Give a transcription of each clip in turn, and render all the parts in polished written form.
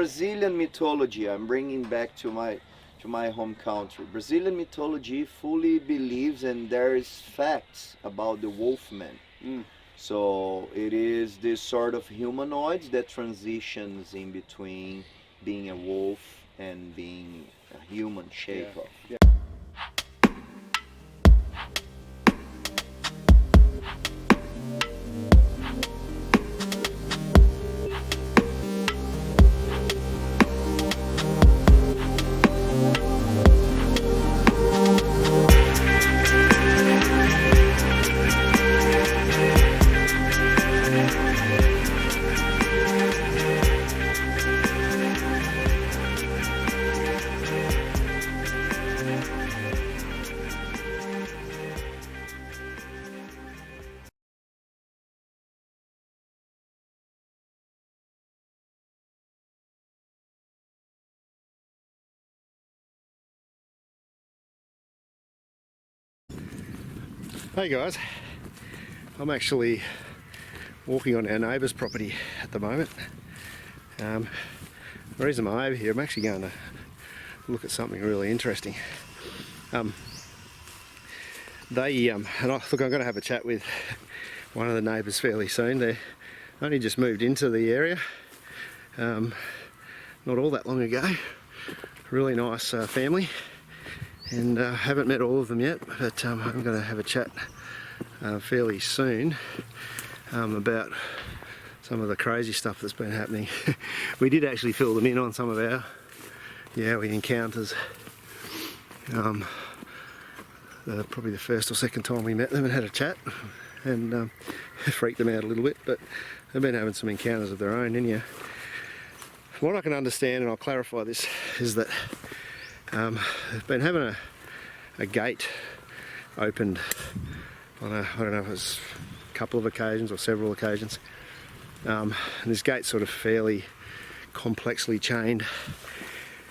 Brazilian mythology, I'm bringing back to my home country. Brazilian mythology fully believes, and there is facts about the wolfman. So it is this sort of humanoid that transitions in between being a wolf and being a human shape. Yeah. Hey guys, I'm actually walking on our neighbour's property at the moment. The reason I'm over here, I'm actually going to look at something really interesting. And look, I'm going to have a chat with one of the neighbours fairly soon. They only just moved into the area, not all that long ago. Really nice family. And haven't met all of them yet, but I'm going to have a chat fairly soon about some of the crazy stuff that's been happening. We did actually fill them in on some of our Yowie encounters. Probably the first or second time we met them and had a chat, and freaked them out a little bit, but they've been having some encounters of their own anyhow. What I can understand, and I'll clarify this, is that they've been having a gate opened on I don't know if it was a couple of occasions or several occasions. And this gate's sort of fairly complexly chained,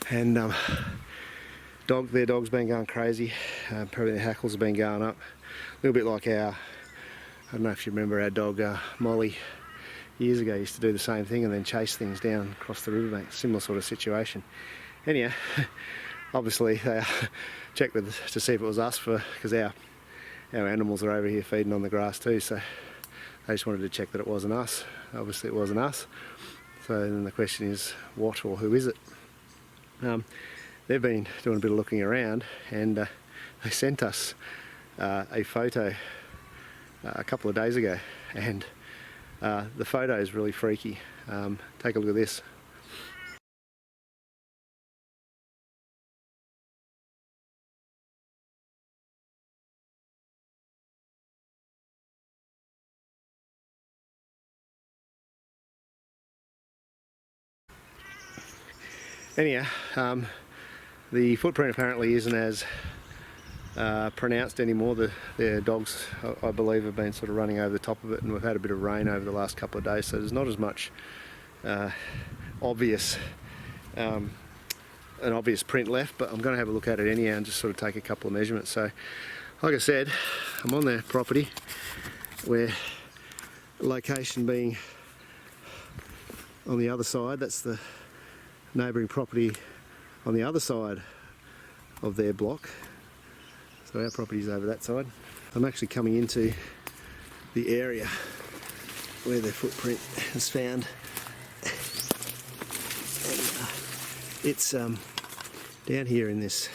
and their dog's been going crazy. Probably their hackles have been going up. A little bit like I don't know if you remember our dog Molly years ago used to do the same thing and then chase things down across the riverbank. Similar sort of situation. Anyhow, obviously they checked to see if it was us, because our animals are over here feeding on the grass too, so they just wanted to check that it wasn't us. Obviously it wasn't us, so then the question is, what or who is it? They've been doing a bit of looking around, and they sent us a photo a couple of days ago, and the photo is really freaky. Take a look at this. Anyhow, the footprint apparently isn't as pronounced anymore. Their dogs, I believe, have been sort of running over the top of it, and we've had a bit of rain over the last couple of days, so there's not as much an obvious print left, but I'm going to have a look at it anyhow and just sort of take a couple of measurements. So, like I said, I'm on their property, where location being on the other side. That's the neighbouring property on the other side of their block. So our property's over that side. I'm actually coming into the area where their footprint is found. And, it's down here in this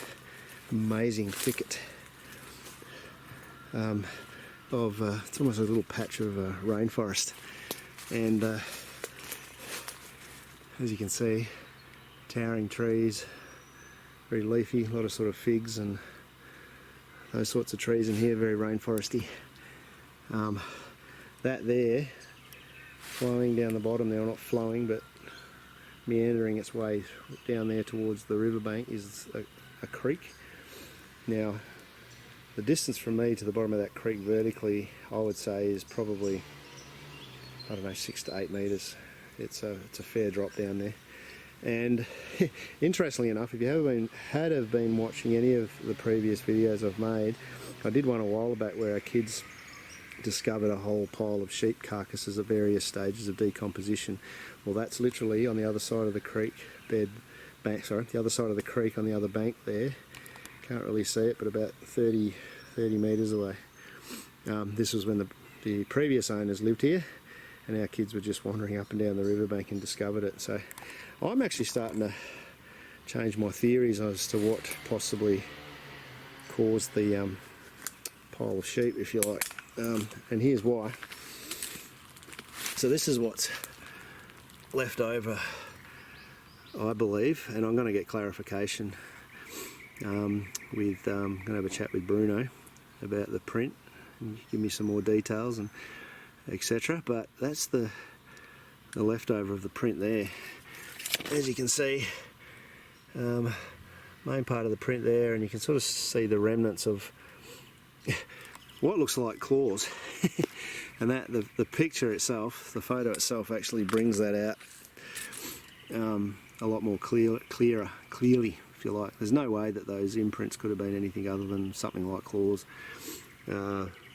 amazing thicket it's almost a little patch of rainforest, and as you can see, towering trees, very leafy, a lot of sort of figs and those sorts of trees in here, very rainforesty. That there, flowing down the bottom there, not flowing but meandering its way down there towards the riverbank, is a creek. Now, the distance from me to the bottom of that creek vertically, I would say, is probably, I don't know, 6 to 8 metres. It's a fair drop down there. And interestingly enough, if you have been watching any of the previous videos I've made, I did one a while back where our kids discovered a whole pile of sheep carcasses at various stages of decomposition. Well, that's literally on the other side of the creek bed bank, sorry, the other side of the creek on the other bank there. Can't really see it, but about 30 metres away. This was when the previous owners lived here, and our kids were just wandering up and down the riverbank and discovered it. So I'm actually starting to change my theories as to what possibly caused the pile of sheep, if you like. And here's why. So this is what's left over, I believe, and I'm going to get clarification I'm going to have a chat with Bruno about the print and give me some more details and etc. But that's the leftover of the print there. As you can see, main part of the print there, and you can sort of see the remnants of what looks like claws. And that the picture itself, the photo itself, actually brings that out a lot more clearly, if you like. There's no way that those imprints could have been anything other than something like claws.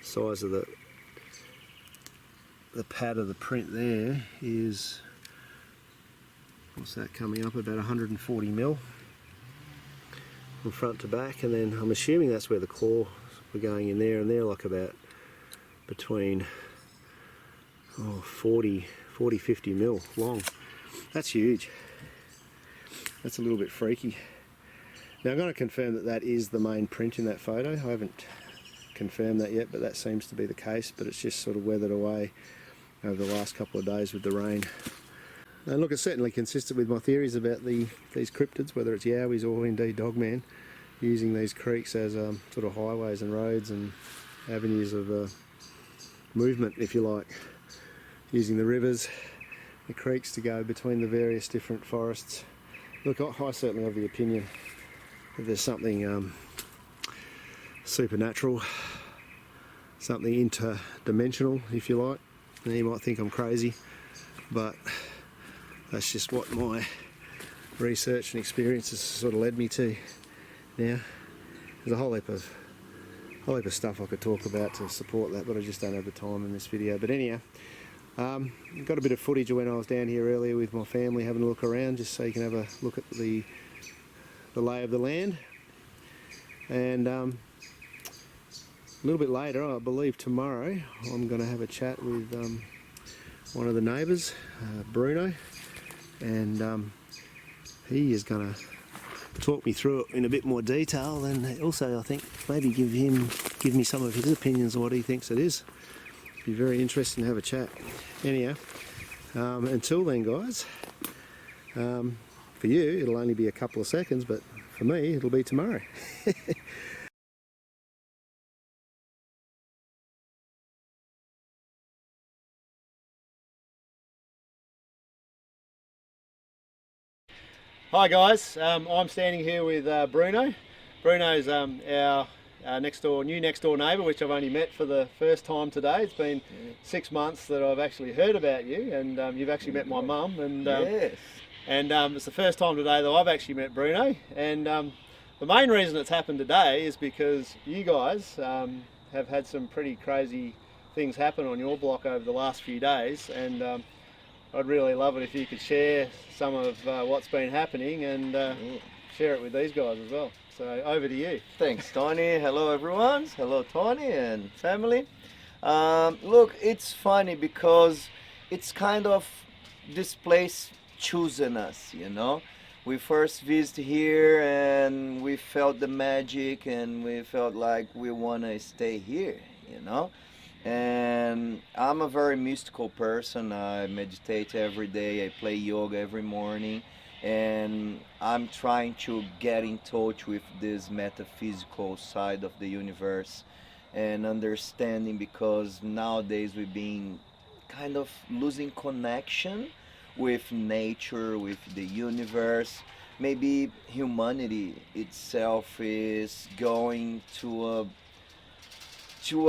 Size of the pad of the print there is, what's that coming up, about 140 mil from front to back, and then I'm assuming that's where the claws were going in there, and they're like about between 40, 50 mil long. That's huge. That's a little bit freaky. Now I'm going to confirm that that is the main print in that photo. I haven't confirmed that yet, but that seems to be the case, but it's just sort of weathered away over the last couple of days with the rain. And look, it's certainly consistent with my theories about these cryptids, whether it's Yowies or indeed Dogman, using these creeks as sort of highways and roads and avenues of movement, if you like, using the rivers, the creeks to go between the various different forests. Look, I certainly have the opinion that there's something supernatural, something interdimensional, if you like. Now you might think I'm crazy, but that's just what my research and experience has sort of led me to. Now, there's a whole heap of stuff I could talk about to support that, but I just don't have the time in this video. But anyhow, got a bit of footage of when I was down here earlier with my family having a look around, just so you can have a look at the lay of the land. And a little bit later, I believe tomorrow, I'm going to have a chat with one of the neighbours, Bruno, and he is going to talk me through it in a bit more detail, and also I think maybe give me some of his opinions on what he thinks it is. Be very interesting to have a chat. Anyhow, until then, guys, for you it'll only be a couple of seconds, but for me it'll be tomorrow. Hi guys, I'm standing here with Bruno. Bruno's our new next door neighbour, which I've only met for the first time today. It's been 6 months that I've actually heard about you, and you've actually met my mum, and Yes. and it's the first time today that I've actually met Bruno. And the main reason it's happened today is because you guys have had some pretty crazy things happen on your block over the last few days, and I'd really love it if you could share some of what's been happening and share it with these guys as well. So over to you. Thanks, Tony. Hello, everyone. Hello, Tony and family. Look, it's funny because it's kind of this place choosing us, you know. We first visited here and we felt the magic and we felt like we want to stay here, you know. And I'm a very mystical person. I meditate every day. I play yoga every morning, and I'm trying to get in touch with this metaphysical side of the universe and understanding, because nowadays we've been kind of losing connection with nature, with the universe. Maybe humanity itself is going to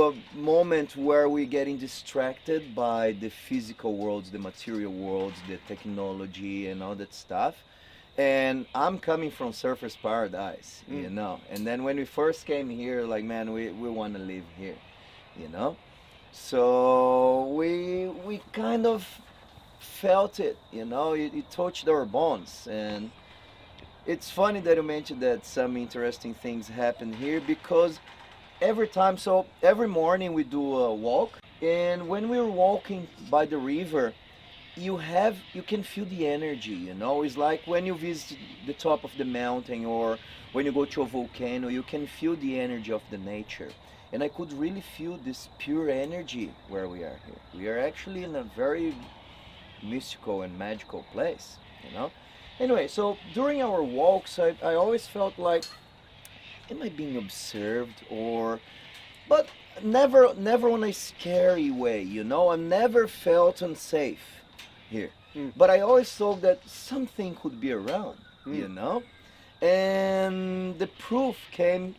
a moment where we're getting distracted by the physical worlds, the material worlds, the technology and all that stuff. And I'm coming from surfer's paradise, you know. And then when we first came here, like, man, we want to live here, you know. So we kind of felt it, you know, it touched our bones. And it's funny that you mentioned that some interesting things happen here, because every morning we do a walk, and when we're walking by the river, you can feel the energy, you know. It's like when you visit the top of the mountain, or when you go to a volcano, you can feel the energy of the nature. And I could really feel this pure energy where we are here. We are actually in a very mystical and magical place, you know. Anyway, so during our walks, I always felt like, am I being observed? Or but never on a scary way, you know. I never felt unsafe here. But I always thought that something could be around, you know. And the proof came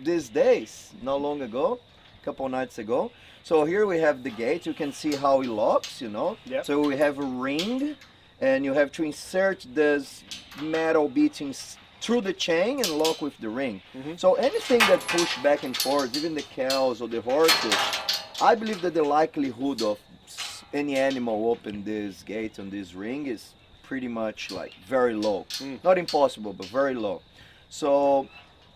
these days, not long ago, a couple nights ago. So here we have the gate. You can see how it locks, you know. Yep. So we have a ring, and you have to insert this metal beatings through the chain and lock with the ring. So anything that push back and forth, even the cows or the horses, I believe that the likelihood of any animal open this gate on this ring is pretty much like very low. Not impossible, but very low. So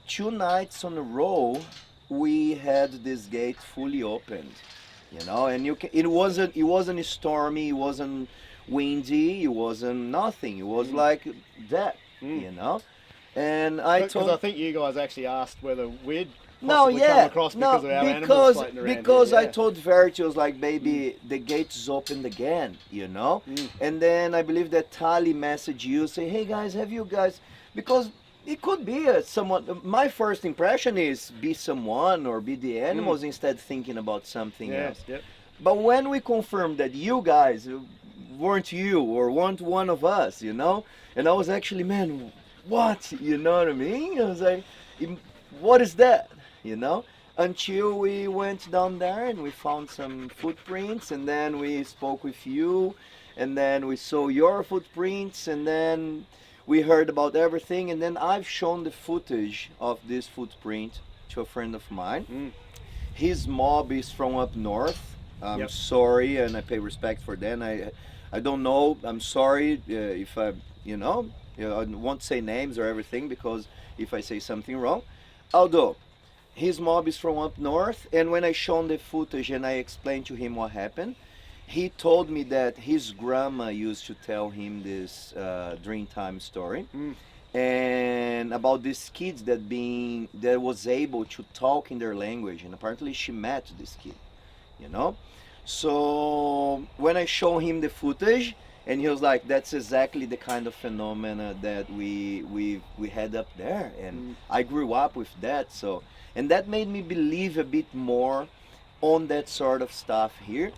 2 nights on a row, we had this gate fully opened, you know. And it wasn't stormy, it wasn't windy, it wasn't nothing. It was like that, you know. And Because I think you guys actually asked whether we'd no, possibly yeah, come across because of our animals floating around because here, I yeah. told Verity, I was like, baby, the gate's opened again, you know. And then I believe that Tali messaged you, say, hey guys, have you guys, because it could be someone. My first impression is be someone or be the animals instead thinking about something else. Yep. But when we confirmed that you guys weren't you or weren't one of us, you know, and I was actually, man, what? You know what I mean? I was like, what is that? You know? Until we went down there and we found some footprints, and then we spoke with you, and then we saw your footprints, and then we heard about everything, and then I've shown the footage of this footprint to a friend of mine. His mob is from up north. I'm sorry, and I pay respect for them. I don't know. I'm sorry if I, you know, I won't say names or everything, because if I say something wrong. Although, his mob is from up north, and when I shown the footage and I explained to him what happened, he told me that his grandma used to tell him this Dreamtime story, and about these kids that was able to talk in their language, and apparently she met this kid, you know. So when I showed him the footage, and he was like, that's exactly the kind of phenomena that we had up there, and I grew up with that. So, and that made me believe a bit more on that sort of stuff here.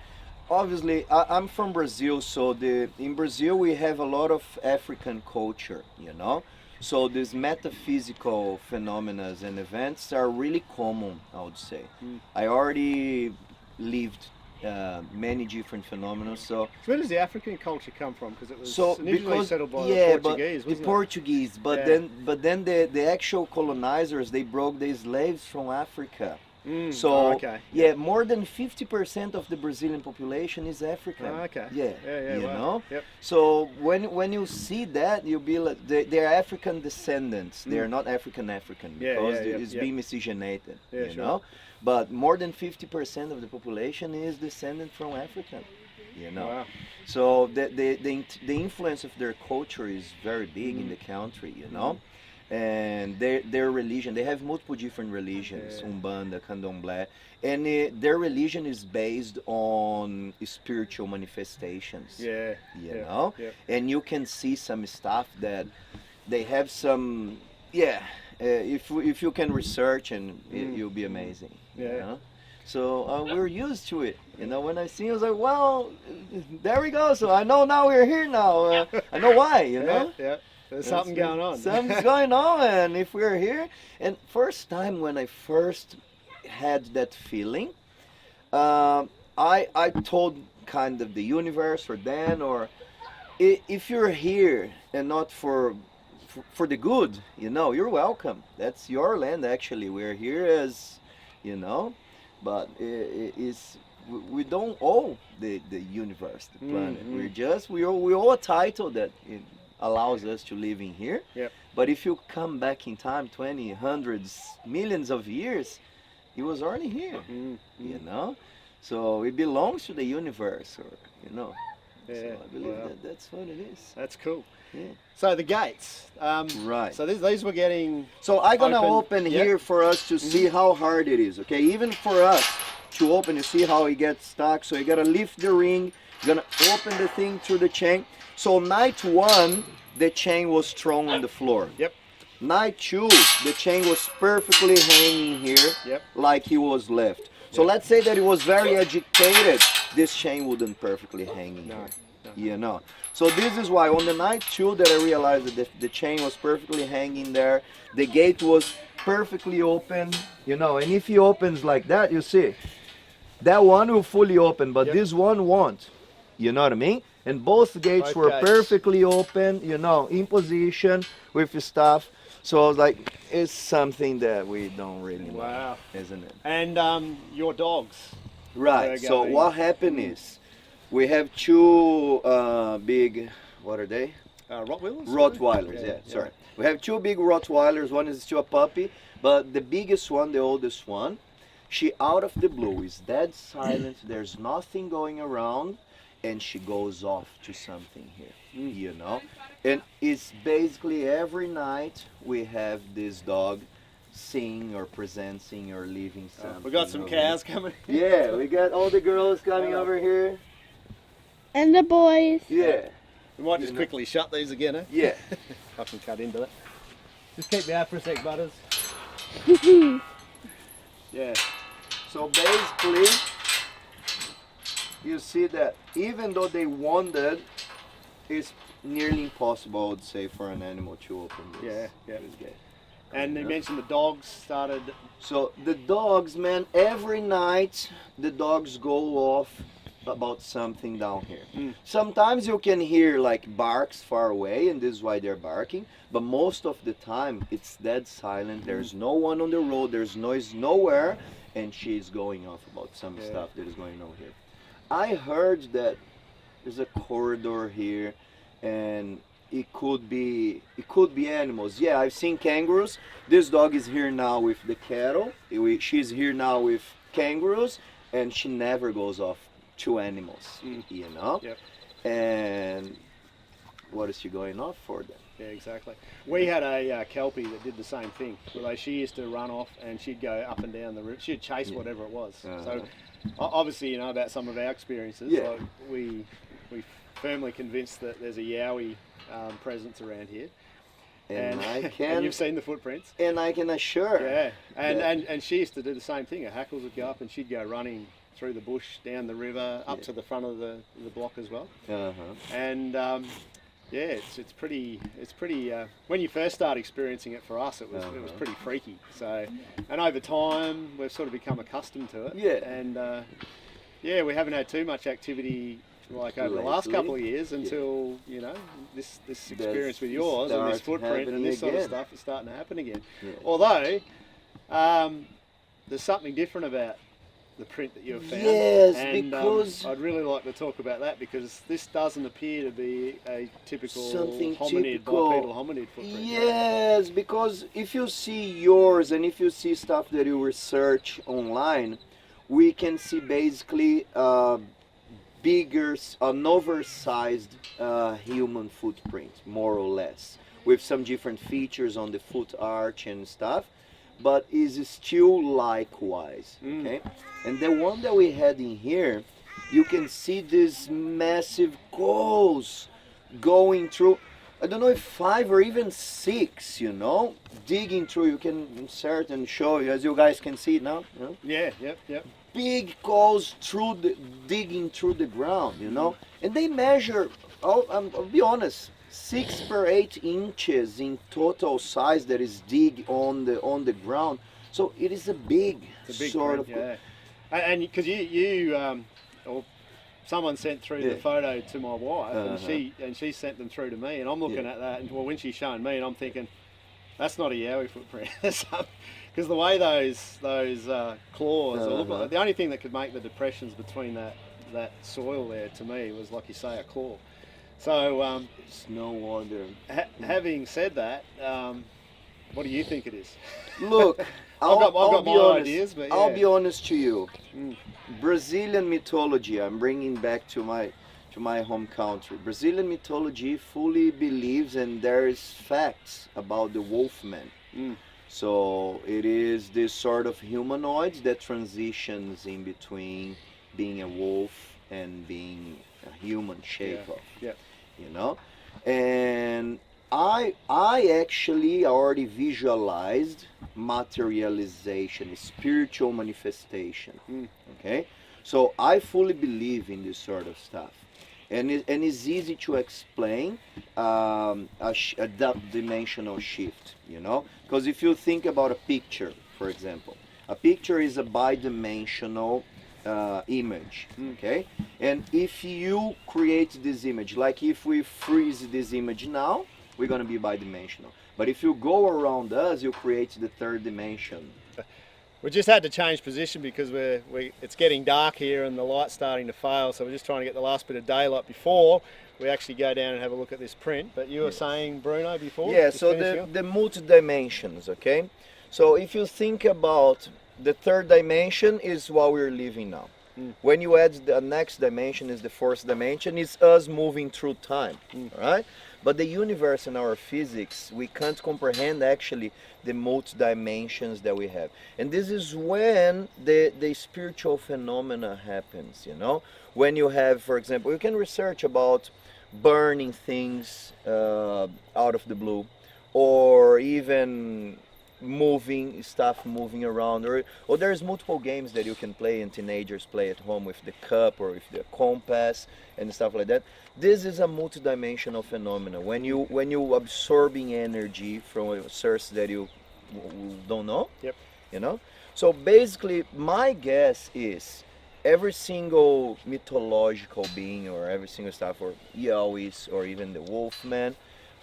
Obviously, I'm from Brazil, so in Brazil we have a lot of African culture, you know. So these metaphysical phenomena and events are really common, I would say. I already lived many different phenomena. So where does the African culture come from? Because it was initially because, settled by yeah, the Portuguese, wasn't the Portuguese, but Yeah. then the actual colonizers, they broke the slaves from Africa. So okay. yeah, more than 50% of the Brazilian population is African. Okay. Yeah, you wow. know. Yep. So when you see that, you'll be like, they're African descendants. They're not African because it's being miscegenated. Yeah, you know. But more than 50% of the population is descendant from Africa. You know. Wow. So the influence of their culture is very big in the country. You know. And their religion, they have multiple different religions, Umbanda, Candomblé, and their religion is based on spiritual manifestations. You know, and you can see some stuff that they have some. If you can research, and you'll be amazing. You know? So we're used to it. You know, when I see it, I was like, well, there we go. So I know now we're here now. I know why. You know. There's something going on. Something's going on, and if we're here, and first time when I first had that feeling, I told kind of the universe or Dan, or if you're here and not for the good, you know, you're welcome. That's your land, actually. We're here as, you know, but it's we don't own the universe, the planet. We owe a title that it allows us to live in here. Yep. But if you come back in time 20, hundreds, millions of years, it was already here. You know? So it belongs to the universe, or you know. Yeah, so I believe that's what it is. That's cool. Yeah. So the gates. Right. So these were getting. So I'm gonna open here for us to see how hard it is. Okay, even for us to open, you see how it gets stuck. So you gotta lift the ring. You're gonna open the thing through the chain. So night 1, the chain was thrown on the floor. Yep. Night 2, the chain was perfectly hanging here, like he was left. So let's say that it was very agitated, this chain wouldn't perfectly hang in here. You know. So this is why on the night 2 that I realized that the chain was perfectly hanging there, the gate was perfectly open, you know, and if he opens like that, you see, that one will fully open, but this one won't. You know what I mean? And both gates were perfectly open, you know, in position with stuff. So I was like, it's something that we don't really know, isn't it? And your dogs. Right. So what happened is, we have 2 big, what are they? Rottweilers? Rottweilers, sorry. We have 2 big Rottweilers. One is still a puppy, but the biggest one, the oldest one, she out of the blue is dead silent. There's nothing going around, and she goes off to something here, you know. And it's basically every night we have this dog sing or presenting or leaving something. We got some cows coming. Yeah, we got all the girls coming over here. And the boys. Yeah. We might just quickly shut these again, eh? Yeah. I can cut into it. Just keep me out for a sec, Butters. Yeah. So basically, you see that even though they wanted, it's nearly impossible, I would say, for an animal to open this. This gate. And you mentioned the dogs started. So the dogs, man, every night the dogs go off about something down here. Sometimes you can hear like barks far away, and this is why they're barking, but most of the time it's dead silent. There's no one on the road, there's noise nowhere, and she's going off about some stuff that is going on here. I heard that there's a corridor here, and it could be animals. Yeah, I've seen kangaroos. This dog is here now with the cattle. She's here now with kangaroos, and she never goes off to animals, you know. And what is she going off for then? Yeah, exactly. We had a Kelpie that did the same thing. Although she used to run off and she'd go up and down the river. She'd chase whatever it was. So obviously, you know about some of our experiences. Like we firmly convinced that there's a Yowie presence around here. And and you've seen the footprints. And I can assure. Yeah. And she used to do the same thing. Her hackles would go up and she'd go running through the bush, down the river, up to the front of the block as well. And it's pretty. When you first start experiencing it, for us, it was pretty freaky. So, and over time, we've sort of become accustomed to it. Yeah. And we haven't had too much activity like over the last couple of years until you know this experience with yours and this footprint and this sort of stuff is starting to happen again. Although there's something different about the print that you've found. Yes, and, because I'd really like to talk about that, because this doesn't appear to be a typical bipedal hominid footprint. Yes, because if you see yours and if you see stuff that you research online, we can see basically bigger, an oversized human footprint, more or less, with some different features on the foot arch and stuff, but is still likewise, okay? And the one that we had in here, you can see this massive coals going through, I don't know if 5 or even 6, you know, digging through. You can insert and show you, as you guys can see now. You know? Yeah, yep. Big coals digging through the ground, you know, and they measure, I'll be honest, 6 per 8 inches in total size that is dig on the ground. So it is a big sort print, of. And because or someone sent through the photo to my wife, and she sent them through to me, and I'm looking at that, and when she's showing me, and I'm thinking, that's not a Yowie footprint. because the way those claws look Uh-huh. like, the only thing that could make the depressions between that soil there to me was, like you say, a claw. So It's no wonder. having said that, what do you think it is? Look, I've got be my honest. ideas, but I'll yeah. be honest to you. Mm. Brazilian mythology, I'm bringing back to my home country. Brazilian mythology fully believes, and there is facts about the wolfman. Mm. So it is this sort of humanoid that transitions in between being a wolf and being a human shape of, Yeah. you know. And I actually already visualized materialization, spiritual manifestation. Mm. Okay, so I fully believe in this sort of stuff, and it's easy to explain a dimensional shift. You know, because if you think about a picture, for example, a picture is a bidimensional image. Okay, and if you create this image, like if we freeze this image now, we're going to be bidimensional. But if you go around us, you create the third dimension. We just had to change position because it's getting dark here and the light's starting to fail, so we're just trying to get the last bit of daylight before we actually go down and have a look at this print. But you were saying, Bruno, before? Yeah, Just so finishing up? the multi-dimensions, okay? So if you think about the third dimension is what we're living now. When you add the next dimension is the fourth dimension, it's us moving through time, right? But the universe and our physics, we can't comprehend actually the multi-dimensions that we have. And this is when the spiritual phenomena happens, you know? When you have, for example, you can research about burning things out of the blue, or even stuff moving around, or there's multiple games that you can play and teenagers play at home with the cup or with the compass and stuff like that. This is a multidimensional phenomenon when you absorbing energy from a source that you don't know. Yep. You know, so basically my guess is every single mythological being or every single stuff, or Yowies or even the Wolfman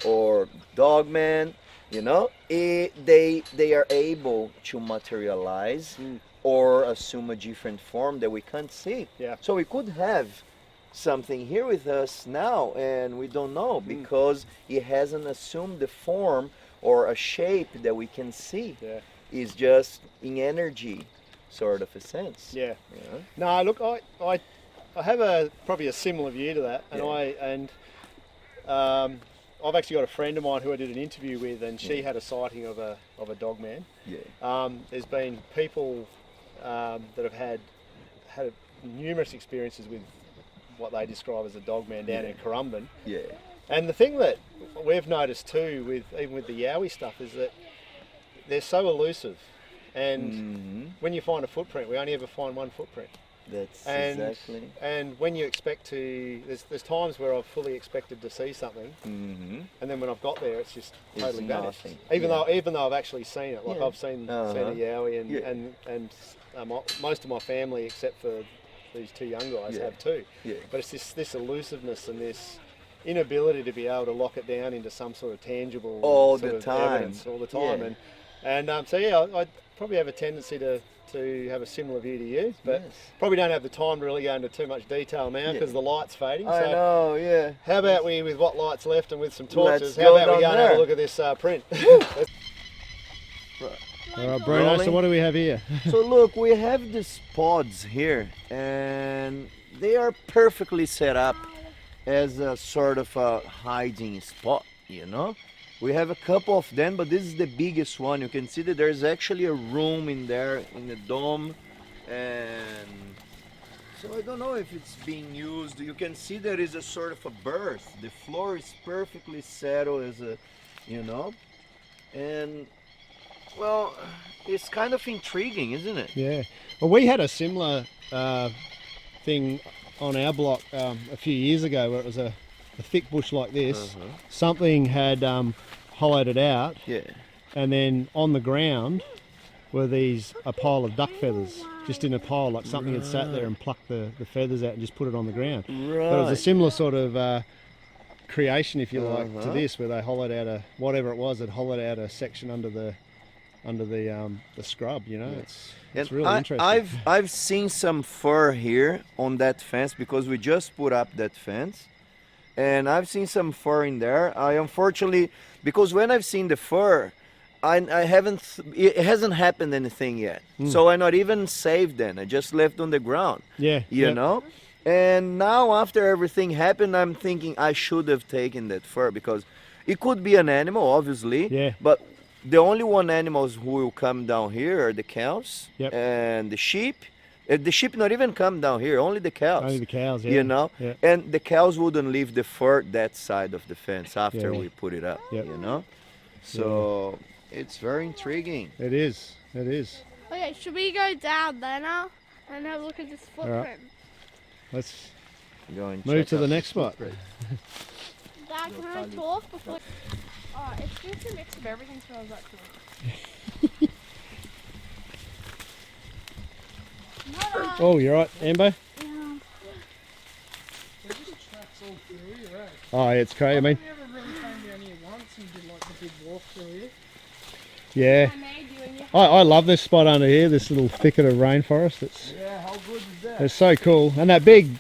or Dogman, you know, they are able to materialize or assume a different form that we can't see. Yeah. So we could have something here with us now and we don't know because it hasn't assumed the form or a shape that we can see. Yeah. It's just in energy, sort of a sense. Yeah. You know? No, look, I have probably a similar view to that, and I've actually got a friend of mine who I did an interview with, and she had a sighting of a Dogman. Yeah. There's been people that have had numerous experiences with what they describe as a Dogman down in Currumbin. Yeah. And the thing that we've noticed too, even with the Yowie stuff, is that they're so elusive. And when you find a footprint, we only ever find one footprint. That's And exactly. and when you expect to, there's times where I've fully expected to see something, and then when I've got there, it's just totally vanished. nothing. Even though I've actually seen it, like I've seen a Yowie, and most of my family, except for these two young guys, have too. Yeah. But it's this elusiveness and this inability to be able to lock it down into some sort of tangible All sort the of time. evidence all the time. Yeah. So yeah, I probably have a tendency to have a similar view to you, but probably don't have the time to really go into too much detail now because the light's fading. I know, yeah. How about we, with what light's left and with some torches, Let's how go about we down go and have there. a look at this print? All right, Bruno, so Rolling. what do we have here? So look, we have these pods here, and they are perfectly set up as a sort of a hiding spot, you know? We have a couple of them, but this is the biggest one. You can see that there's actually a room in there, in the dome, and so I don't know if it's being used. You can see there is a sort of a berth. The floor is perfectly settled as a, you know, and well, it's kind of intriguing, isn't it? Yeah. Well, we had a similar thing on our block a few years ago where it was a thick bush like this. Something had hollowed it out, and then on the ground were a pile of duck feathers, just in a pile, like something had sat there and plucked the feathers out and just put it on the ground. But it was a similar sort of creation, if you like, to this, where they hollowed out whatever it was, had hollowed out a section under the under the scrub. You know, it's And really interesting. I've seen some fur here on that fence because we just put up that fence, and I've seen some fur in there. I unfortunately, because when I've seen the fur, I haven't, it hasn't happened anything yet. So I not even saved them. I just left on the ground. Yeah, You know? And now after everything happened, I'm thinking I should have taken that fur because it could be an animal, obviously. Yeah. But the only one animals who will come down here are the cows and the sheep. The sheep not even come down here, only the cows. Only the cows, yeah. You know? Yeah. And the cows wouldn't leave the fur that side of the fence after we put it up, Yep. you know? So it's very intriguing. It is. It is. Okay, should we go down there now and have a look at this footprint? right. Let's Go and move check to out the next spot. Dad, can I talk before? Oh, it's just a mix of everything smells like food. Oh, you're right, Ambo. Oh, yeah, it's crazy. I mean, We never really came down here once and did like the big walk through here. yeah. I made you and you. I love this spot under here, this little thicket of rainforest. It's how good is that? it's so cool. And that big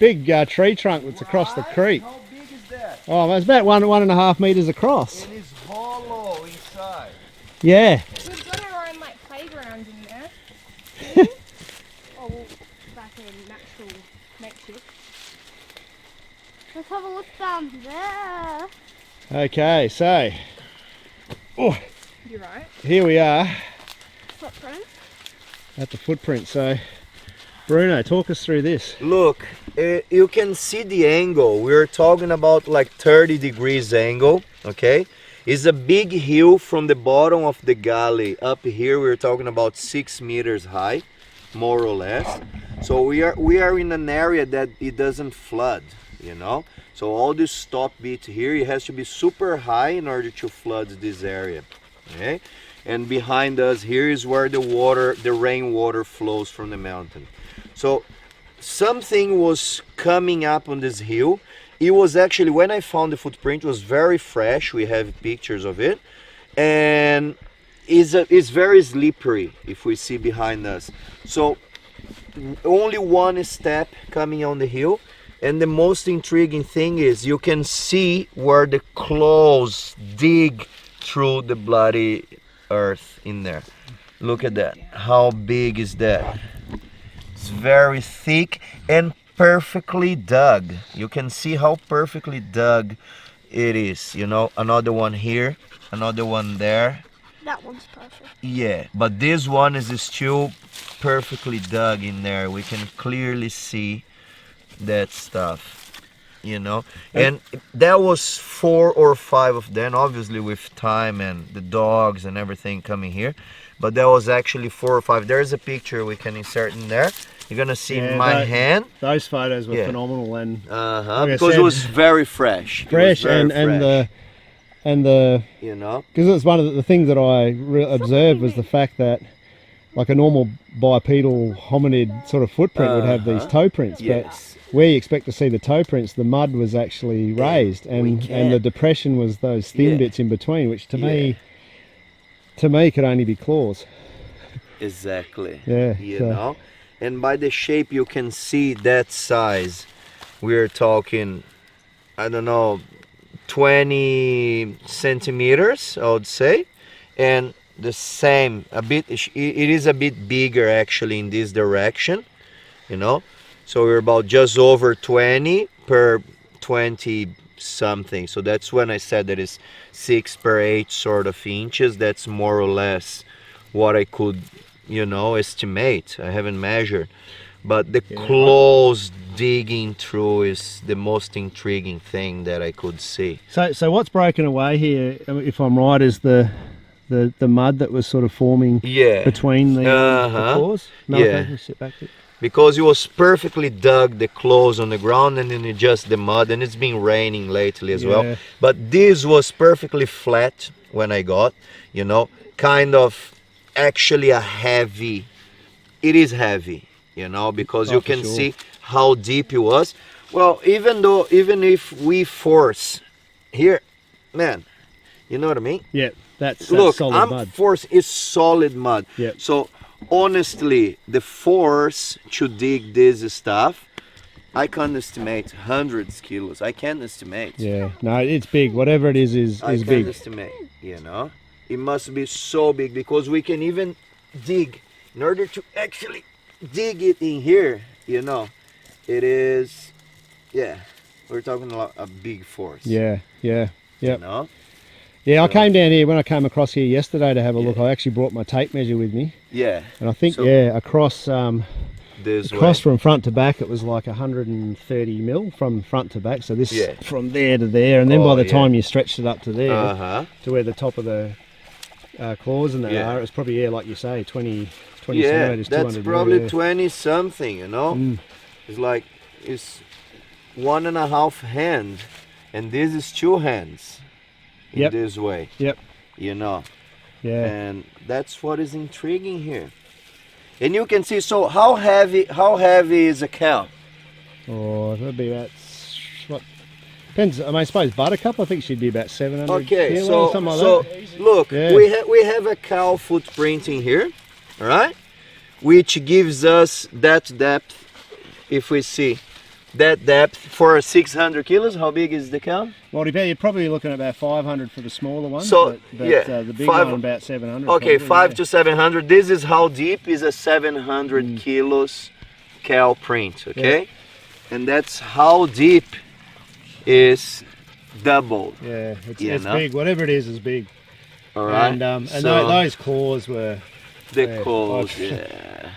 tree trunk that's across the creek. How big is that? Oh, it's about 1.5 meters across. And it's hollow inside. Yeah. We've got our own like playground in there. Oh, well, back in natural makeshift. Let's have a look down there. Okay, so You're right. here we are Footprint. at the footprint. So, Bruno, talk us through this. Look, you can see the angle. We're talking about like 30 degrees angle, okay? It's a big hill from the bottom of the gully. Up here, we're talking about 6 meters high, more or less. So we are in an area that it doesn't flood, you know? So all this stop bit here, it has to be super high in order to flood this area, okay? And behind us here is where the rainwater flows from the mountain. So something was coming up on this hill. It was actually, when I found the footprint, it was very fresh. We have pictures of it. And it's very slippery, if we see behind us. So only one step coming on the hill. And the most intriguing thing is you can see where the claws dig through the bloody earth in there. Look at that. How big is that? It's very thick and perfectly dug. You can see how perfectly dug it is. You know, another one here, another one there. That one's perfect. Yeah, but this one is still perfectly dug in there. We can clearly see that stuff, you know. And that was 4 or 5 of them, obviously with time and the dogs and everything coming here. But that was actually 4 or 5. There's a picture we can insert in there. You're gonna see my hand. Those photos were phenomenal, and like because it was very fresh. And the you know, because it's one of the things that I observed was the fact that like a normal bipedal hominid sort of footprint would have these toe prints, but where you expect to see the toe prints, the mud was actually raised, and the depression was those thin bits in between, which to me could only be claws. Exactly. Yeah. You know, and by the shape you can see that size. We're talking, I don't know, 20 centimeters, I would say, and the same a bit. It is a bit bigger actually in this direction, you know. So we're about just over 20 per 20 something. So that's when I said that it's 6 per 8 sort of inches. That's more or less what I could, you know, estimate. I haven't measured, but the claws digging through is the most intriguing thing that I could see. So what's broken away here, if I'm right, is the mud that was sort of forming between the claws? Sit back to because it was perfectly dug, the claws on the ground, and then just the mud, and it's been raining lately as well. But this was perfectly flat when I got, you know, kind of actually a heavy, it is heavy, you know, because you can see how deep it was. Well, even if we force here, man, you know what I mean? Yeah. That's look, solid I'm mud. force is solid mud. Yep. So honestly, the force to dig this stuff, I can't estimate hundreds kilos. I can't estimate. Yeah, no, it's big. Whatever it is I can't big. estimate. You know, it must be so big because we can even dig in order to actually dig it in here. You know, it is. Yeah, we're talking about a big force. Yeah, yeah, yeah. You know. Yeah, I So- came down here when I came across here yesterday to have a look. Yeah. I actually brought my tape measure with me, Yeah. and I think So- across This across way. from front to back it was like 130 mil from front to back. So this Yeah. from there to there, and then by Oh, the yeah. time you stretched it up to there Uh-huh. to where the top of the claws and that Yeah. are, it was probably like you say 20 Yeah, centimeters. that's 200 probably mil, 20 something, you know. It's like it's 1.5 hand, and this is 2 hands in Yep. this way, Yep. you know. Yeah. And that's what is intriguing here. And you can see, so how heavy is a cow? Or that'd be about what depends. I mean, I suppose Buttercup. I think she'd be about 700. Okay, kilos, so something like so that. look, Yeah. we have a cow footprint in here, all right, which gives us that depth. If we see that depth for 600 kilos, how big is the cow? Well, you're probably looking at about 500 for the smaller one. So, but, yeah, the big 5 one about 700. Okay, probably, 5 yeah. to 700. This is how deep is a 700 kilos cow print, okay? And that's how deep is doubled. Yeah, it's You know? big. Whatever it is big. All right. And So, those claws were. the yeah, claws, I've- yeah.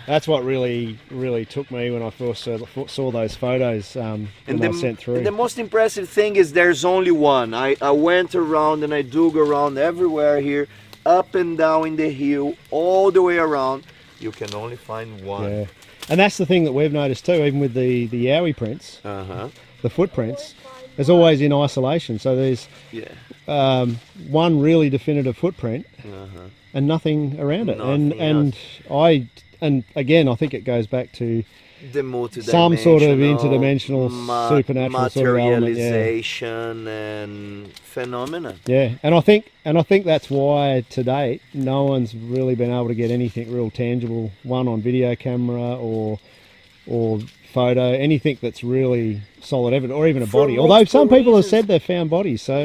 That's what really took me when I first saw those photos when I sent through. And the most impressive thing is there's only one. I went around and I dug around everywhere here, up and down in the hill, all the way around. You can only find one. Yeah, and that's the thing that we've noticed too. Even with the Yowie prints, Uh-huh. the footprints, there's always in isolation. So there's Yeah. one really definitive footprint Uh-huh. and nothing around it. Nothing And again, I think it goes back to The multidimensional, some sort of interdimensional, supernatural sort of element, yeah. materialization and phenomena. Yeah, and I think that's why to date no one's really been able to get anything real tangible, one on video camera or photo, anything that's really solid evidence, or even a For body. Although multiple some people have reasons. said they found bodies, so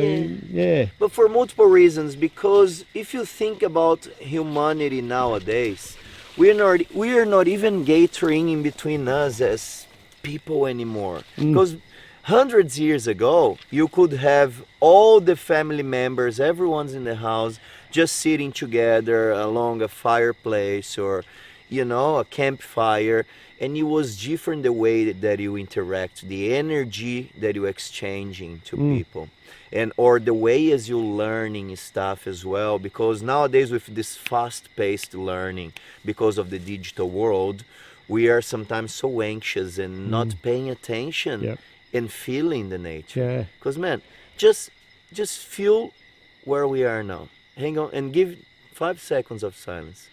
yeah. But for multiple reasons, because if you think about humanity nowadays, we are not even gathering in between us as people anymore. Because hundreds years ago, you could have all the family members, everyone's in the house, just sitting together along a fireplace or, you know, a campfire. And it was different the way that you interact, the energy that you exchanging to people, and or the way as you learning stuff as well. Because nowadays with this fast-paced learning, because of the digital world, we are sometimes so anxious and not paying attention Yep. and feeling the nature. Yeah. Because man, just feel where we are now. Hang on and give 5 seconds of silence.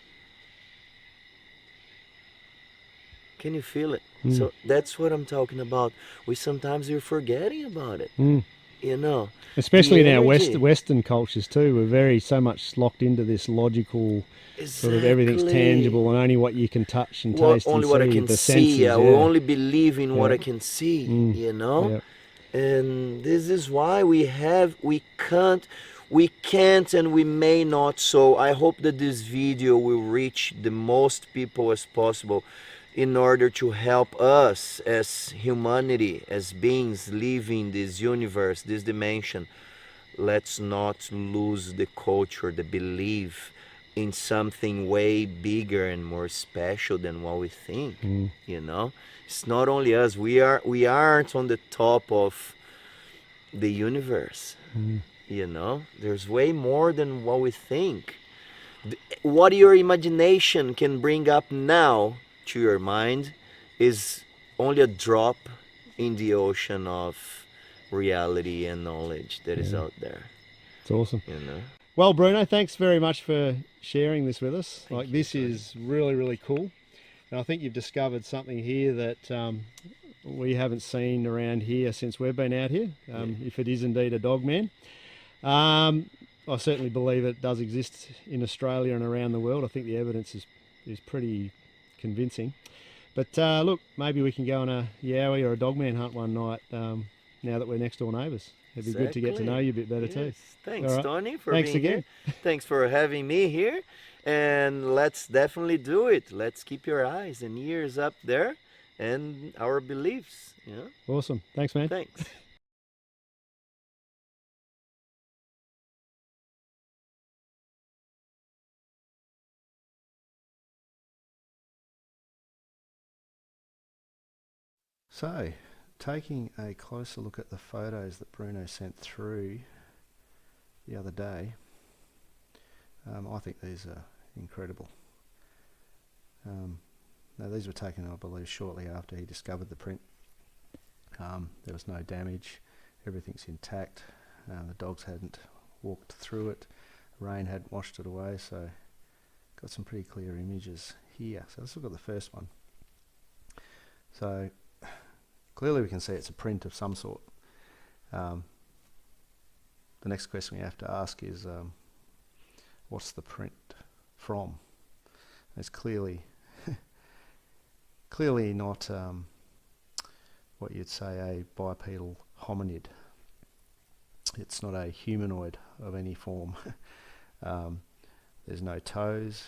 Can you feel it? So that's what I'm talking about. We're forgetting about it. You know, Especially in the our energy. Western cultures too, we're very so much locked into this logical sort of everything's Exactly. tangible and only what you can touch and What, taste only and what see. I can the see. senses, I will only believe in what Yeah. I can see. You know, Yep. and this is why we can't, and we may not. So I hope that this video will reach the most people as possible, in order to help us as humanity, as beings living this universe, this dimension. Let's not lose the culture, the belief in something way bigger and more special than what we think. You know, it's not only us. We aren't on the top of the universe. You know, there's way more than what we think. What your imagination can bring up now to your mind is only a drop in the ocean of reality and knowledge that is out there. It's awesome. You know. Well, Bruno, thanks very much for sharing this with us. This is really, really cool. And I think you've discovered something here that we haven't seen around here since we've been out here, if it is indeed a Dogman. I certainly believe it does exist in Australia and around the world. I think the evidence is pretty convincing. But look, maybe we can go on a Yowie or a Dogman hunt one night now that we're next door neighbours. It'd be good to get to know you a bit better too. Thanks, All right. Tony, for Thanks being again. here. Thanks for having me here. And let's definitely do it. Let's keep your eyes and ears up there and our beliefs. Yeah. Awesome. Thanks, man. Thanks. So, taking a closer look at the photos that Bruno sent through the other day, I think these are incredible. Now these were taken, I believe, shortly after he discovered the print. There was no damage, everything's intact, the dogs hadn't walked through it, rain hadn't washed it away, so got some pretty clear images here. So let's look at the first one. So clearly we can see it's a print of some sort. The next question we have to ask is, what's the print from? It's clearly not what you'd say a bipedal hominid. It's not a humanoid of any form. There's no toes,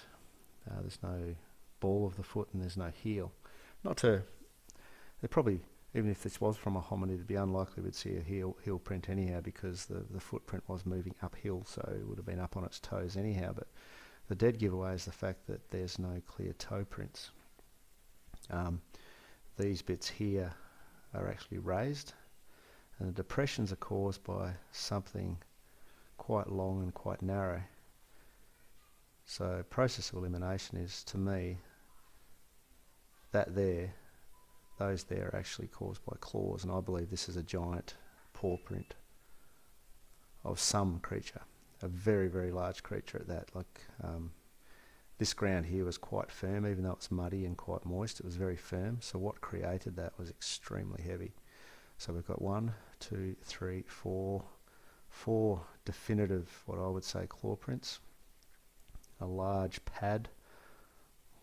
there's no ball of the foot, and there's no heel. They're probably, even if this was from a hominid, it'd be unlikely we'd see a heel print anyhow, because the footprint was moving uphill, so it would have been up on its toes anyhow. But the dead giveaway is the fact that there's no clear toe prints. These bits here are actually raised, and the depressions are caused by something quite long and quite narrow. So process of elimination is, to me, those there are actually caused by claws, and I believe this is a giant paw print of some creature, a very, very large creature at that. This ground here was quite firm, even though it's muddy and quite moist, it was very firm. So what created that was extremely heavy. So we've got 1, 2, 3, 4 definitive, what I would say, claw prints, a large pad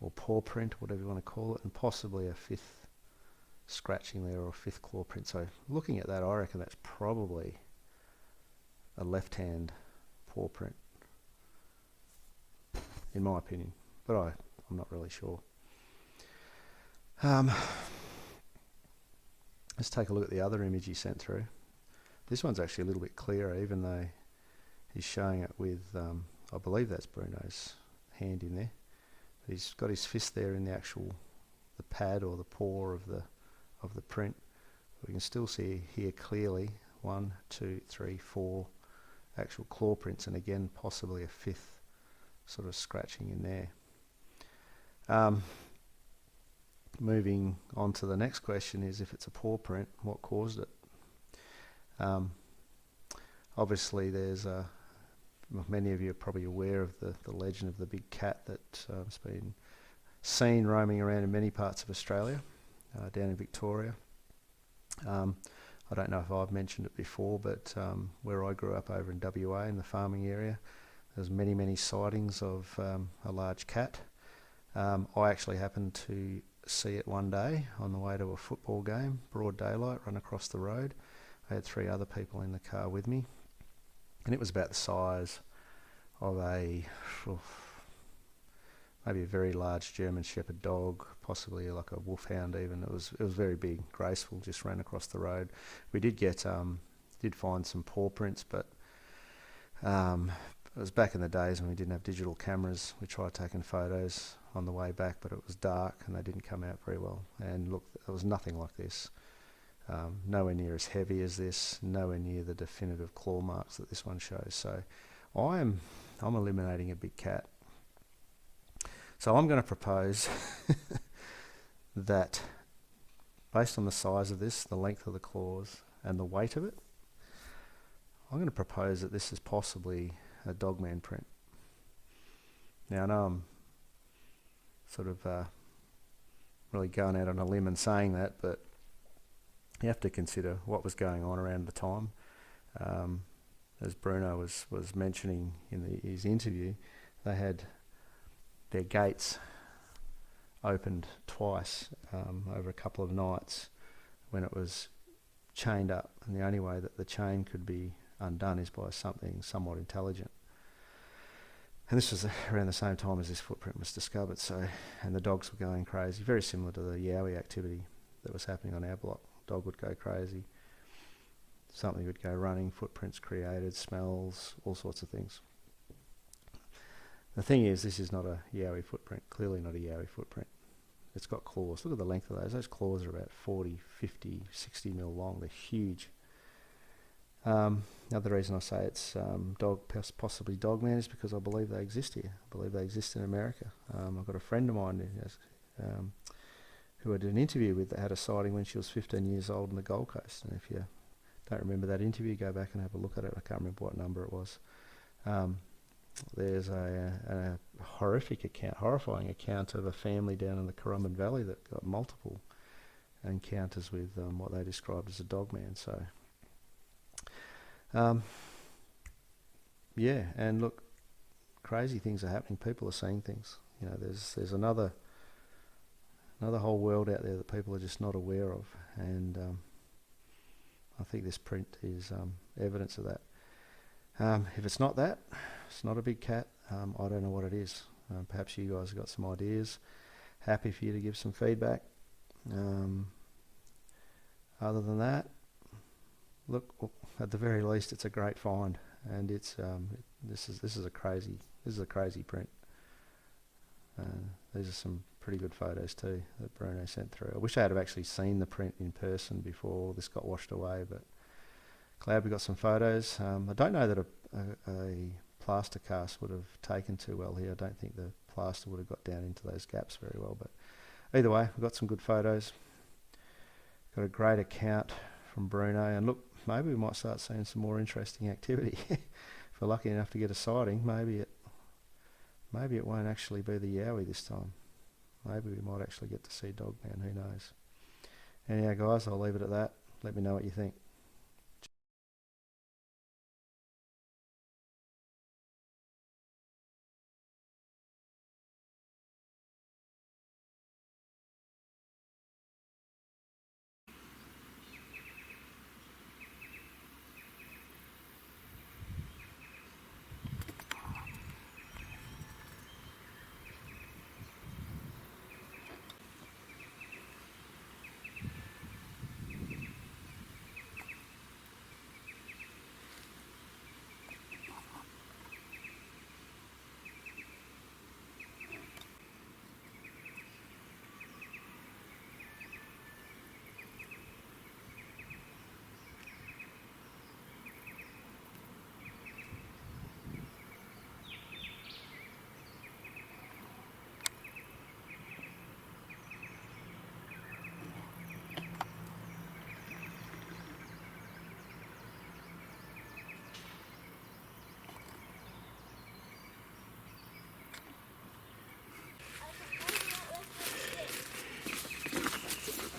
or paw print, whatever you want to call it, and possibly a 5th scratching there, or a 5th claw print. So looking at that, I reckon that's probably a left-hand paw print, in my opinion, but I'm not really sure. Let's take a look at the other image he sent through. This one's actually a little bit clearer, even though he's showing it with, I believe that's Bruno's hand in there. He's got his fist there in the pad or the paw of the print. We can still see here clearly 1, 2, 3, 4 actual claw prints, and again possibly a 5th sort of scratching in there. Moving on to the next question is, if it's a paw print, what caused it? Obviously there's many of you are probably aware of the legend of the big cat that's been seen roaming around in many parts of Australia, down in Victoria. I don't know if I've mentioned it before, but where I grew up over in WA in the farming area, there's many sightings of a large cat. I actually happened to see it one day on the way to a football game, broad daylight, run across the road. I had 3 other people in the car with me, and it was about the size of maybe a very large German Shepherd dog, possibly like a wolfhound even. It was very big, graceful, just ran across the road. We did find some paw prints, but it was back in the days when we didn't have digital cameras. We tried taking photos on the way back, but it was dark and they didn't come out very well. And look, there was nothing like this. Nowhere near as heavy as this, nowhere near the definitive claw marks that this one shows. So I'm eliminating a big cat. So I'm going to propose that, based on the size of this, the length of the claws and the weight of it, I'm going to propose that this is possibly a Dogman print. Now I know I'm sort of really going out on a limb and saying that, but you have to consider what was going on around the time. as Bruno was mentioning in his interview, they had their gates opened twice over a couple of nights when it was chained up, and the only way that the chain could be undone is by something somewhat intelligent. And this was around the same time as this footprint was discovered, and the dogs were going crazy, very similar to the Yowie activity that was happening on our block. Dog would go crazy, something would go running, footprints created, smells, all sorts of things. The thing is, this is not a Yowie footprint, clearly not a Yowie footprint. It's got claws. Look at the length of those. Those claws are about 40, 50, 60 mil long. They're huge. Another reason I say it's possibly Dogman is because I believe they exist here. I believe they exist in America. I've got a friend of mine who I did an interview with that had a sighting when she was 15 years old on the Gold Coast. And if you don't remember that interview, go back and have a look at it. I can't remember what number it was. There's a horrifying account of a family down in the Currumbin Valley that got multiple encounters with what they described as a Dogman. So, yeah, and look, crazy things are happening. People are seeing things. You know, there's another whole world out there that people are just not aware of, and I think this print is evidence of that. If it's not that, it's not a big cat, I don't know what it is. Perhaps you guys have got some ideas. Happy for you to give some feedback. Other than that, look, at the very least, it's a great find, and it's this is a crazy print. These are some pretty good photos too that Bruno sent through. I wish I had actually seen the print in person before all this got washed away, but glad we got some photos. I don't know that a plaster cast would have taken too well here. I don't think the plaster would have got down into those gaps very well, but either way, we've got some good photos. Got a great account from Bruno, and look, maybe we might start seeing some more interesting activity. If we're lucky enough to get a sighting, maybe it won't actually be the Yowie this time. Maybe we might actually get to see Dogman, who knows. Anyhow guys, I'll leave it at that. Let me know what you think.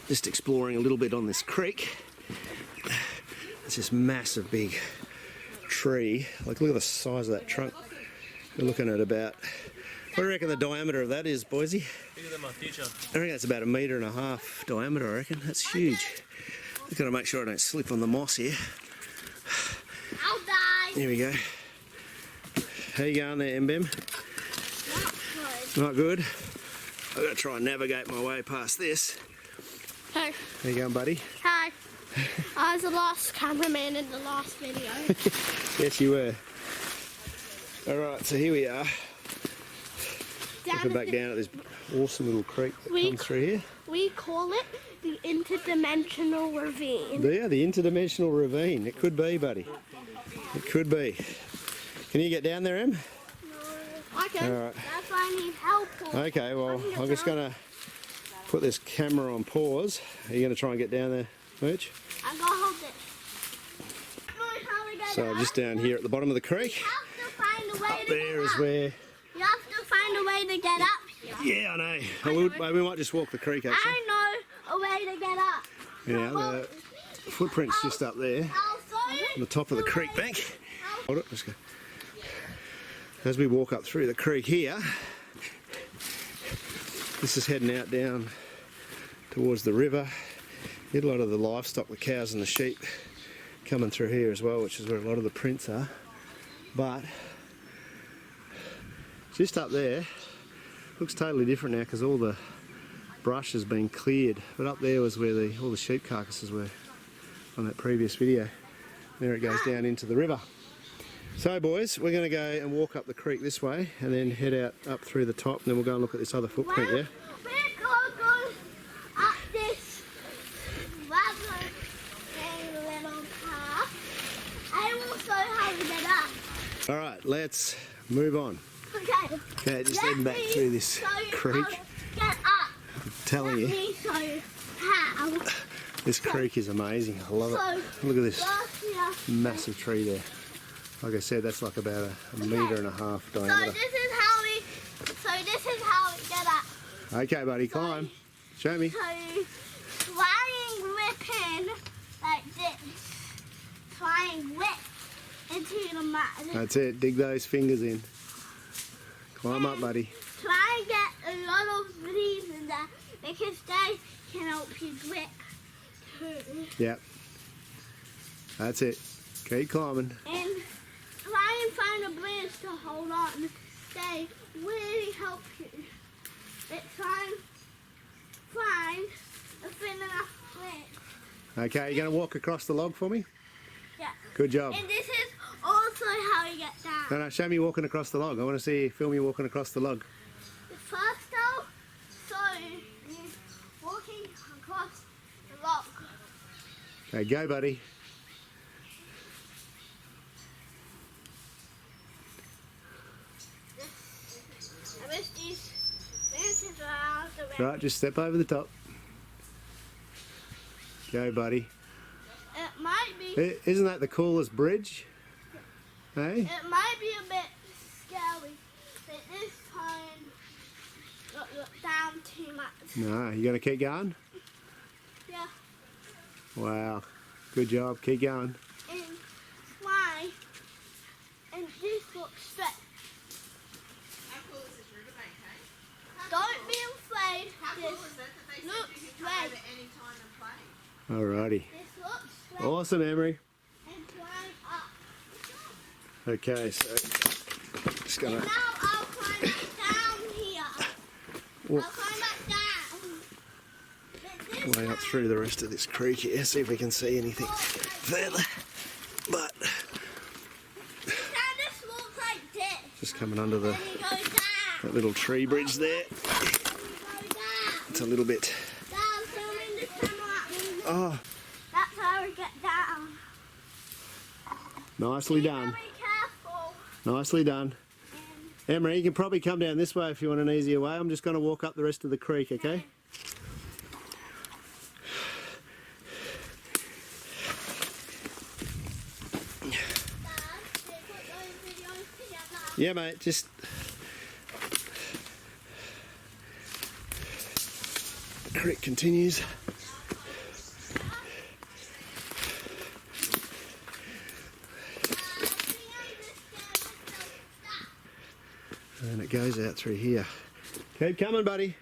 Just exploring a little bit on this creek. It's this massive big tree. Like, look at the size of that trunk. We're looking at about, what do you reckon the diameter of that is, Boise? Bigger than my future. I reckon that's about 1.5 meters diameter, I reckon. That's huge. I've got to make sure I don't slip on the moss here. I'll die. Here we go. How you going there, Mbim? Not good. I've got to try and navigate my way past this. Hey. How you going, buddy? Hi. I was the last cameraman in the last video. Yes, you were. Alright, so here we are. Looking back down at this awesome little creek that comes through here. We call it the interdimensional ravine. Yeah, the interdimensional ravine. It could be, buddy. It could be. Can you get down there, Em? No, I can. All right. That's why I need help. Okay, well, I'm just going to put this camera on pause. Are you going to try and get down there, Mooch? I'm going to hold it. So just down here at the bottom of the creek. You have to find a way Up to there get is up. where... You have to find a way to get up here. Yeah, I know. We might just walk the creek, actually. I know a way to get up. Yeah, the footprint's just up there, I'll show you. on the top of the creek bank. I'll Hold it, let's go. As we walk up through the creek here, this is heading out down towards the river. Get a lot of the livestock, the cows and the sheep, coming through here as well, which is where a lot of the prints are. But just up there, looks totally different now because all the brush has been cleared. But up there was where all the sheep carcasses were on that previous video. There it goes down into the river. So boys, we're going to go and walk up the creek this way and then head out up through the top, and then we'll go and look at this other footprint there. We're going to go up this rather little path. I will show how to get up. Alright, let's move on. Okay. Okay, just heading back through this creek. Get up. I'm telling you, Let me show you how. this creek is amazing. I love it. Look at this massive tree there. Like I said, that's like about a metre and a half diameter. So this is how we get up. Okay, buddy, climb. Show me. So flying whipping like this. Flying whip into the mud. That's it. Dig those fingers in. Climb up, buddy. Try and get a lot of leaves in there because they can help you grip too. Yep. That's it. Keep climbing. And try and find a branch to hold on. They really help you. Find a thin enough branch. Okay, you going to walk across the log for me? Yeah. Good job. And this is also how you get down. No, show me walking across the log. I want to see you film you walking across the log. First though, so you're walking across the log. Okay, go, buddy. I wish these branches were out the way. Right, just step over the top. Go, buddy. It might be. Isn't that the coolest bridge? Hey? It might be a bit scary, but this time not look down too much. No, you going to keep going? Yeah. Wow. Good job. Keep going. And fly. And this looks straight. How cool is this riverbank, hey? Don't be afraid. How cool This is that that they looks said you can come over straight. any time and play? Alrighty. This looks straight. Awesome, Emery. And climb up. Okay, so just gonna And now I'll climb back down here. walk I'll climb back down. But this way up through the rest of this creek here, see if we can see anything further. But now this looks like this. just coming under the And you go down. that little tree bridge there. You go down. It's a little bit. Down, filming the camera. Oh, That's how we get down. nicely Be done. very careful. Nicely done. Emery, you can probably come down this way if you want an easier way. I'm just going to walk up the rest of the creek, okay? Yeah, mate, just... The creek continues. And it goes out through here. Keep coming, buddy.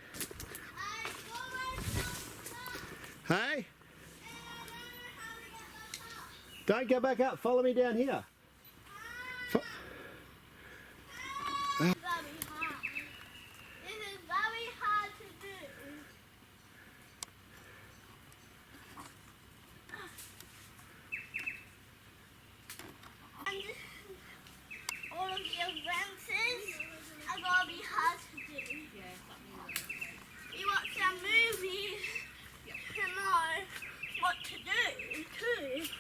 Hey? Don't go back up. Follow me down here. Very hard. This is very hard to do. And all of the advances are going to be hard to do. You watch some movies to know what to do too.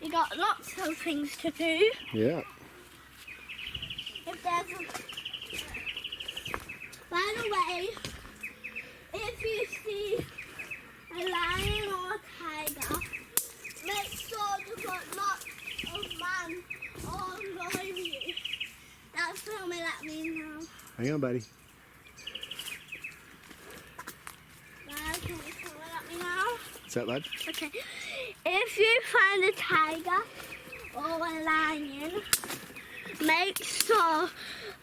You got lots of things to do. Yeah. If there's a... By the way, if you see a lion or a tiger, make sure you've got lots of man all over you. That's filming at me now. Hang on, buddy. Dad, can you film it at me now? What's that, lad? Okay. If you find a tiger or a lion, make sure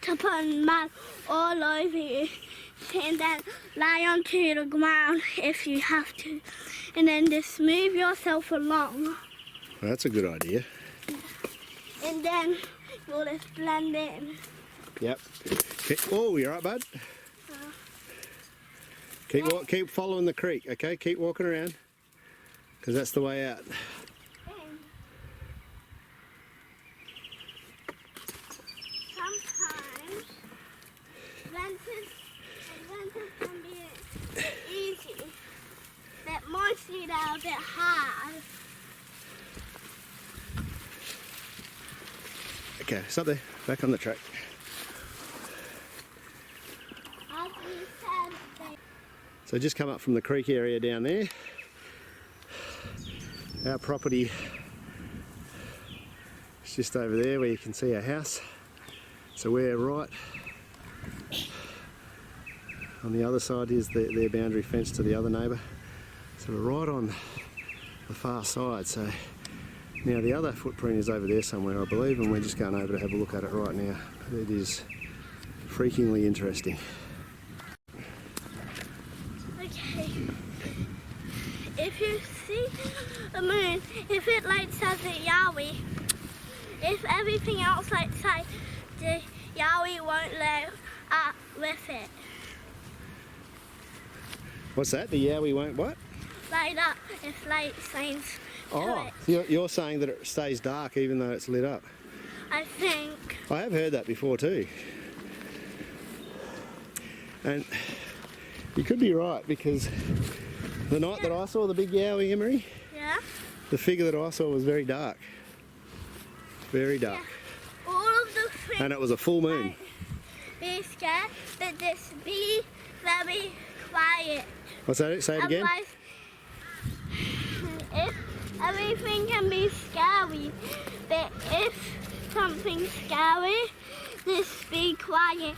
to put mud all over you and then lie onto the ground if you have to, and then just move yourself along, That's a good idea. and then you'll just blend in. Yep. Oh, you alright, bud? Keep following the creek, okay? Keep walking around, because that's the way out. Sometimes adventures can be easy, but mostly they're a bit hard. Okay, stop there. Back on the track. As you said, So just come up from the creek area down there. Our property is just over there where you can see our house. So we're right on the other side is their boundary fence to the other neighbour. So we're right on the far side. So now the other footprint is over there somewhere, I believe, and we're just going over to have a look at it right now. It is freakingly interesting. okay, if you see the moon, if it lights up at Yowie, if everything else lights up, the Yowie won't light up with it. What's that? The Yowie won't what? Light up if light shines to Oh, it. you're saying that it stays dark even though it's lit up. I think. I have heard that before too. And you could be right, because the night that I saw the big Yowie, Emery, Yeah? the figure that I saw was very dark. Very dark. Yeah. All of the things And it was a full moon. be scared, but just be very quiet. What's that? Say it again? Otherwise, if everything can be scary, but if something's scary, just be quiet